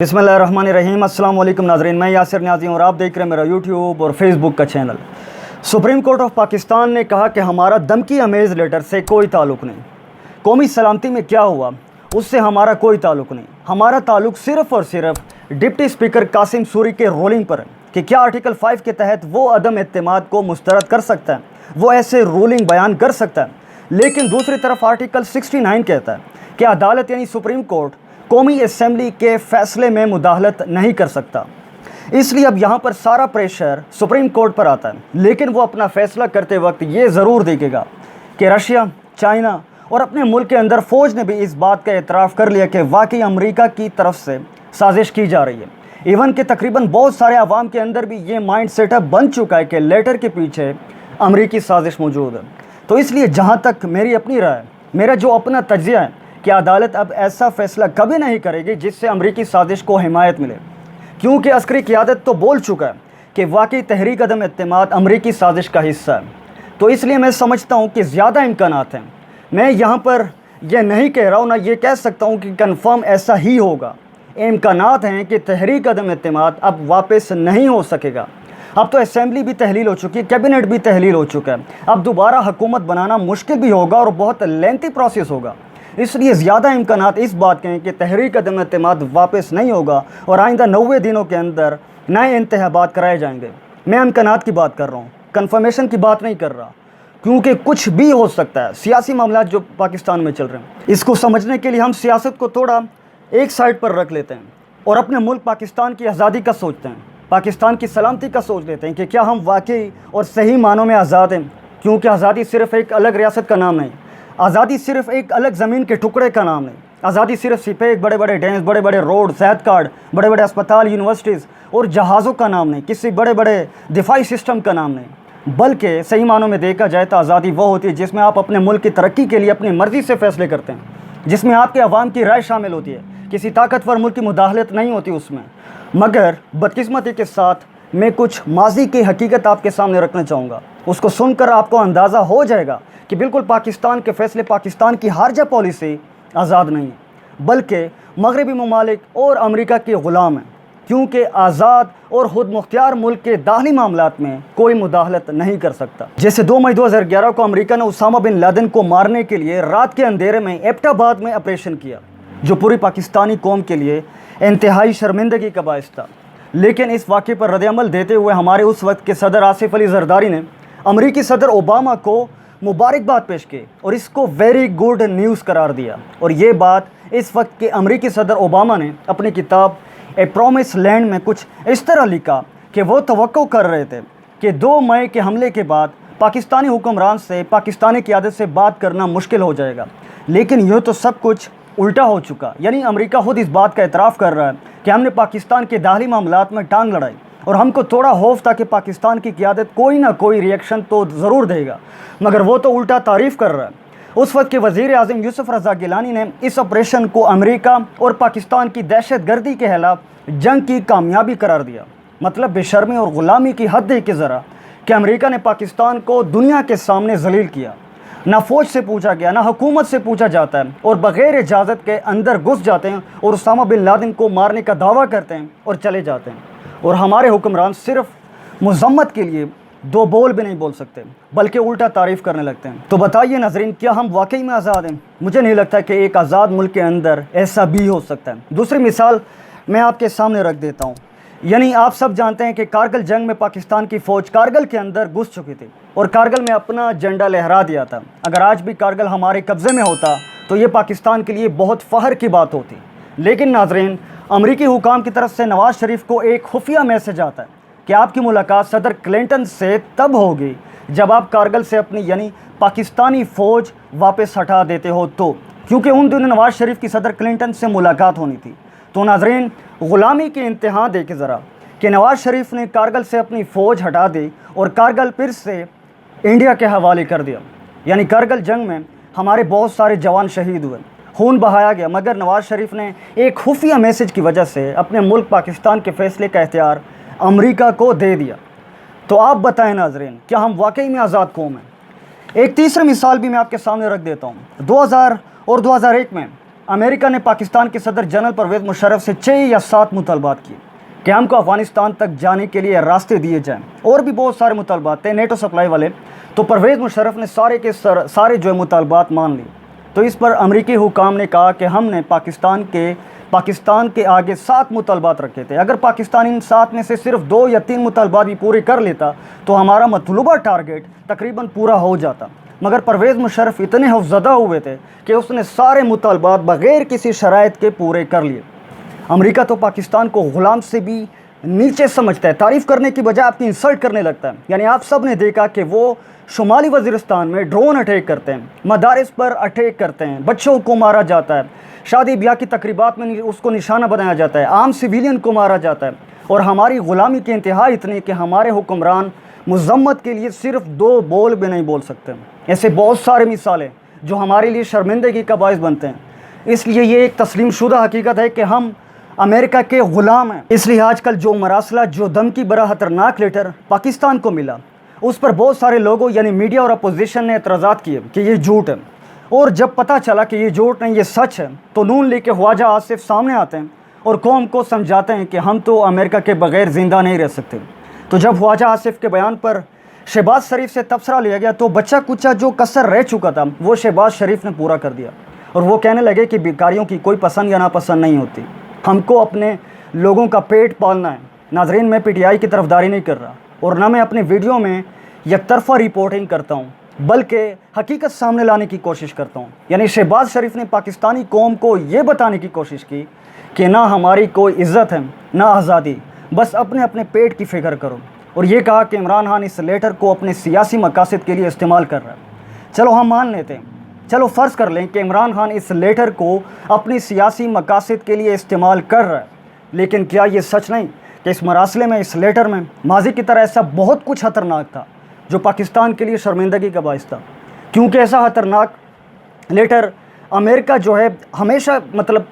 बिस्मिल्लाहिर्रहमानिर्रहीम। अस्सलाम वालेकुम नाज़रीन, मैं यासिर न्याज़ी हूँ और आप देख रहे हैं मेरा यूट्यूब और फेसबुक का channel. Supreme court of Pakistan ने कहा कि हमारा धमकी अमेज़ लेटर से कोई ताल्लुक़ नहीं, कौमी सलामती में क्या हुआ उससे हमारा कोई ताल्लुक़ नहीं। हमारा ताल्लुक़ सिर्फ़ और सिर्फ डिप्टी स्पीकर कासिम सूरी के रोलिंग पर है कि क्या आर्टिकल 5 के तहत वो अदम एतमाद को मुस्तरद कर सकता है, वो ऐसे रूलिंग बयान कर सकता है। लेकिन दूसरी तरफ आर्टिकल 69 कहता है कि अदालत यानी सुप्रीम कोर्ट कौमी असम्बली के फ़ैसले में मुदाखलत नहीं कर सकता। इसलिए अब यहाँ पर सारा प्रेशर सुप्रीम कोर्ट पर आता है, लेकिन वो अपना फ़ैसला करते वक्त ये ज़रूर देखेगा कि रशिया, चाइना और अपने मुल्क के अंदर फ़ौज ने भी इस बात का एतराफ़ कर लिया कि वाकई अमेरिका की तरफ से साजिश की जा रही है। इवन कि तकरीबन बहुत सारे आवाम के अंदर भी ये माइंड सेटअप बन चुका है कि लेटर के पीछे अमेरिकी साजिश मौजूद है। तो इसलिए जहाँ तक मेरी अपनी राय, मेरा जो अपना तज्ज़िया है कि अदालत अब ऐसा फ़ैसला कभी नहीं करेगी जिससे अमेरिकी साजिश को हिमायत मिले, क्योंकि अस्करी क़यादत तो बोल चुका है कि वाकई तहरीक अदम एतमाद अमेरिकी साजिश का हिस्सा है। तो इसलिए मैं समझता हूँ कि ज़्यादा इम्कानात हैं। मैं यहाँ पर यह नहीं कह रहा हूँ, ना ये कह सकता हूँ कि कन्फर्म ऐसा ही होगा। इम्कानात हैं कि तहरीक अदम एतमाद अब वापस नहीं हो सकेगा। अब तो असम्बली भी तहलील हो चुकी है, कैबिनेट भी तहलील हो चुका है। अब दोबारा हुकूमत बनाना मुश्किल भी होगा और बहुत लेंथी प्रोसेस होगा। इसलिए ज़्यादा इम्कानात इस बात के हैं कि तहरीक अदम एतमाद वापस नहीं होगा और आइंदा 90 दिनों के अंदर नए इंतखाबात कराए जाएंगे। मैं इम्कानात की बात कर रहा हूँ, कन्फर्मेशन की बात नहीं कर रहा, क्योंकि कुछ भी हो सकता है। सियासी मामला जो पाकिस्तान में चल रहे हैं, इसको समझने के लिए हम सियासत को थोड़ा एक साइड पर रख लेते हैं और अपने मुल्क पाकिस्तान की आज़ादी का सोचते हैं, पाकिस्तान की सलामती का सोच लेते हैं कि क्या हम वाकई और सही मानों में आज़ाद हैं। क्योंकि आज़ादी सिर्फ़ एक अलग रियासत का नाम नहीं, आज़ादी सिर्फ़ एक अलग ज़मीन के टुकड़े का नाम नहीं, आज़ादी सिर्फ सिपेक, बड़े बड़े डैम्स, बड़े बड़े रोड, सेहत कार्ड, बड़े बड़े अस्पताल, यूनिवर्सिटीज़ और जहाज़ों का नाम नहीं, किसी बड़े बड़े दिफाई सिस्टम का नाम नहीं। बल्कि सही मानों में देखा जाए तो आज़ादी वो होती है जिसमें आप अपने मुल्क की तरक्की के लिए अपनी मर्ज़ी से फ़ैसले करते हैं, जिसमें आपके अवाम की राय शामिल होती है, किसी ताकतवर मुल्क की मुदाखलत नहीं होती उसमें। मगर बदकिस्मती के साथ मैं कुछ माजी की हकीकत आपके सामने रखना चाहूँगा। उसको सुनकर आपको अंदाज़ा हो जाएगा कि बिल्कुल पाकिस्तान के फ़ैसले, पाकिस्तान की हारजा पॉलिसी आज़ाद नहीं है, बल्कि मगरबी ममालिक और अमेरिका के ग़ुलाम हैं। क्योंकि आज़ाद और खुद मुख्तियार मुल्क के दाखिली मामलात में कोई मुदाखलत नहीं कर सकता। जैसे 2 मई 2011 को अमेरिका ने उसामा बिन लादेन को मारने के लिए रात के अंधेरे में एबटाबाद में ऑपरेशन किया, जो पूरी पाकिस्तानी कौम के लिए इंतहाई शर्मिंदगी का बायस था। लेकिन इस वाक़े पर रद्द-ए-अमल देते हुए हमारे उस वक्त के सदर आसिफ अली ज़रदारी ने अमेरिकी सदर ओबामा को मुबारकबाद पेश की और इसको वेरी गुड न्यूज़ करार दिया। और ये बात इस वक्त के अमेरिकी सदर ओबामा ने अपनी किताब ए प्रॉमिस लैंड में कुछ इस तरह लिखा कि वो तवक्को कर रहे थे कि 2 मई के हमले के बाद पाकिस्तानी हुक्मरान से, पाकिस्तानी क़यादत से बात करना मुश्किल हो जाएगा। लेकिन यूँ तो सब कुछ उल्टा हो चुका, यानी अमेरिका खुद इस बात का एतराफ़ कर रहा है कि हमने पाकिस्तान के दाखिली मामलात में टांग लड़ाई और हमको थोड़ा खौफ था कि पाकिस्तान की क़यादत कोई ना कोई रिएक्शन तो ज़रूर देगा, मगर वो तो उल्टा तारीफ़ कर रहा है। उस वक्त के वज़ीर आज़म यूसुफ रज़ा गिलानी ने इस ऑपरेशन को अमेरिका और पाकिस्तान की दहशत गर्दी के खिलाफ जंग की कामयाबी करार दिया। मतलब बेशर्मी और ग़ुलामी की हद है कि ज़रा कि अमेरिका ने पाकिस्तान को दुनिया के सामने ज़लील किया। ना फ़ौज से पूछा गया, ना हुकूमत से पूछा जाता है और बग़ैर इजाज़त के अंदर घुस जाते हैं और उसामा बिन लादेन को मारने का दावा करते हैं और चले जाते हैं। और हमारे हुक्मरान सिर्फ मज़म्मत के लिए 2 बोल भी नहीं बोल सकते, बल्कि उल्टा तारीफ़ करने लगते हैं। तो बताइए नाज़रीन, क्या हम वाकई में आज़ाद हैं? मुझे नहीं लगता कि एक आज़ाद मुल्क के अंदर ऐसा भी हो सकता है। दूसरी मिसाल मैं आपके सामने रख देता हूँ। यानी आप सब जानते हैं कि कारगिल जंग में पाकिस्तान की फ़ौज कारगिल के अंदर घुस चुकी थी और कारगिल में अपना झंडा लहरा दिया था। अगर आज भी कारगिल हमारे कब्ज़े में होता तो ये पाकिस्तान के लिए बहुत फ़ख्र की बात होती। लेकिन नाज़रीन, अमेरिकी हुकाम की तरफ से नवाज़ शरीफ को एक खुफिया मैसेज आता है कि आपकी मुलाकात सदर क्लिंटन से तब होगी जब आप कारगिल से अपनी यानी पाकिस्तानी फ़ौज वापस हटा देते हो तो, क्योंकि उन दिनों नवाज़ शरीफ की सदर क्लिंटन से मुलाकात होनी थी। तो नाज़रीन, ग़ुलामी के इंतहा देखे ज़रा कि नवाज़ शरीफ ने कारगिल से अपनी फ़ौज हटा दी और कारगिल फिर से इंडिया के हवाले कर दिया। यानी कारगिल जंग में हमारे बहुत सारे जवान शहीद हुए, खून बहाया गया, मगर नवाज़ शरीफ ने एक खुफिया मैसेज की वजह से अपने मुल्क पाकिस्तान के फ़ैसले का इख्तियार अमेरिका को दे दिया। तो आप बताएं नाज़रीन, क्या हम वाकई में आज़ाद कौम हैं? एक तीसरी मिसाल भी मैं आपके सामने रख देता हूँ। 2000 और 2001 में अमेरिका ने पाकिस्तान के सदर जनरल परवेज़ मुशर्रफ से 6 या 7 मुतालबात किए कि हमको अफ़गानिस्तान तक जाने के लिए रास्ते दिए जाएं, और भी बहुत सारे मुतालबात थे नेटो सप्लाई वाले। तो परवेज़ मुशर्रफ ने सारे के सारे जो है मुतालबात मान ली। तो इस पर अमरीकी हुकाम ने कहा कि हमने पाकिस्तान के आगे 7 मुतालबात रखे थे। अगर पाकिस्तान इन 7 में से सिर्फ 2 या 3 मुतालबात भी पूरे कर लेता तो हमारा मतलूबा टारगेट तकरीबन पूरा हो जाता। मगर परवेज़ मुशर्रफ इतने खौफज़दा हुए थे कि उसने सारे मुतालबात बग़ैर किसी शराइत के पूरे कर लिए। अमेरिका तो पाकिस्तान को ग़ुलाम से भी नीचे समझता है, तारीफ़ करने की बजाय आपकी इंसल्ट करने लगता है। यानी आप सब ने देखा कि वो शुमाली वज़ीरिस्तान में ड्रोन अटैक करते हैं, मदारिस पर अटैक करते हैं, बच्चों को मारा जाता है, शादी ब्याह की तकरीबात में उसको निशाना बनाया जाता है, आम सिविलियन को मारा जाता है। और हमारी ग़ुलामी की इंतहा इतनी कि हमारे हुक्मरान मज़म्मत के लिए सिर्फ 2 बोल भी नहीं बोल सकते। ऐसे बहुत सारे मिसालें जो हमारे लिए शर्मिंदगी का बायस बनते हैं। इसलिए ये एक तस्लीम शुदा हकीकत है कि हम अमेरिका के ग़ुलाम हैं। इसलिए आजकल जो मरासला, जो धमकी बड़ा ख़तरनाक लेटर पाकिस्तान को मिला, उस पर बहुत सारे लोगों यानी मीडिया और अपोजिशन ने एतराज़ात किए कि ये झूठ है। और जब पता चला कि ये झूठ नहीं, ये सच है, तो नून लीग के ख्वाजा आसिफ सामने आते हैं और कौम को समझाते हैं कि हम तो अमेरिका के बग़ैर ज़िंदा नहीं रह सकते। तो जब ख्वाजा आसिफ के बयान पर शहबाज शरीफ से तबसरा लिया गया तो बच्चा कुचा जो कसर रह चुका था वो शहबाज शरीफ ने पूरा कर दिया। और वो कहने लगे कि बेकारियों की कोई पसंद या नापसंद नहीं होती, हमको अपने लोगों का पेट पालना है। नाज़रीन, मैं PTI की तरफदारी नहीं कर रहा और ना मैं अपने वीडियो में यकतरफ़ा रिपोर्टिंग करता हूँ, बल्कि हकीकत सामने लाने की कोशिश करता हूँ। यानी शहबाज शरीफ ने पाकिस्तानी कौम को ये बताने की कोशिश की कि ना हमारी कोई इज़्ज़त है ना आज़ादी, बस अपने अपने पेट की फ़िक्र करो। और ये कहा कि इमरान खान इस लेटर को अपने सियासी मकासद के लिए इस्तेमाल कर रहा है। चलो हम मान लेते हैं, चलो फ़र्ज़ कर लें कि इमरान खान इस लेटर को अपनी सियासी मकासद के लिए इस्तेमाल कर रहा है, लेकिन क्या ये सच नहीं कि इस मरासले में, इस लेटर में माजी की तरह ऐसा बहुत कुछ ख़तरनाक था जो पाकिस्तान के लिए शर्मिंदगी का बायस था? क्योंकि ऐसा ख़तरनाक लेटर अमेरिका जो है हमेशा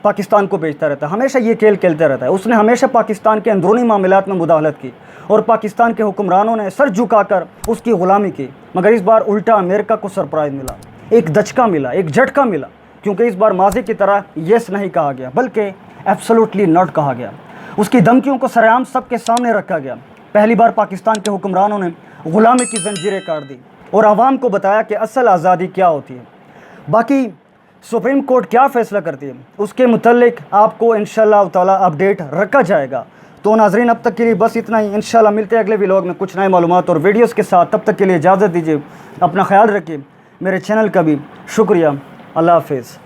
पाकिस्तान को भेजता रहता है, हमेशा ये खेल खेलता रहता है। उसने हमेशा पाकिस्तान के अंदरूनी मामलात में मुदाखलत की और पाकिस्तान के हुक्मरानों ने सर झुकाकर उसकी ग़ुलामी की। मगर इस बार उल्टा अमेरिका को सरप्राइज़ मिला, एक दचका मिला, एक झटका मिला, क्योंकि इस बार माजी की तरह येस नहीं कहा गया बल्कि एब्सोल्युटली नॉट कहा गया। उसकी धमकियों को सरेआम सबके सामने रखा गया। पहली बार पाकिस्तान के हुक्मरानों ने ग़ुलामी की जंजीरें काट दी और आवाम को बताया कि असल आज़ादी क्या होती है। बाकी सुप्रीम कोर्ट क्या फ़ैसला करती है उसके मुतल्लिक आपको इंशाअल्लाह ताला अपडेट रखा जाएगा। तो नाज़रीन, अब तक के लिए बस इतना ही। इंशाअल्लाह मिलते हैं अगले व्लॉग में कुछ नए मालूमात और वीडियोज़ के साथ। तब तक के लिए इजाज़त दीजिए, अपना ख्याल रखिए, मेरे चैनल का भी शुक्रिया। अल्लाह हाफ़िज़।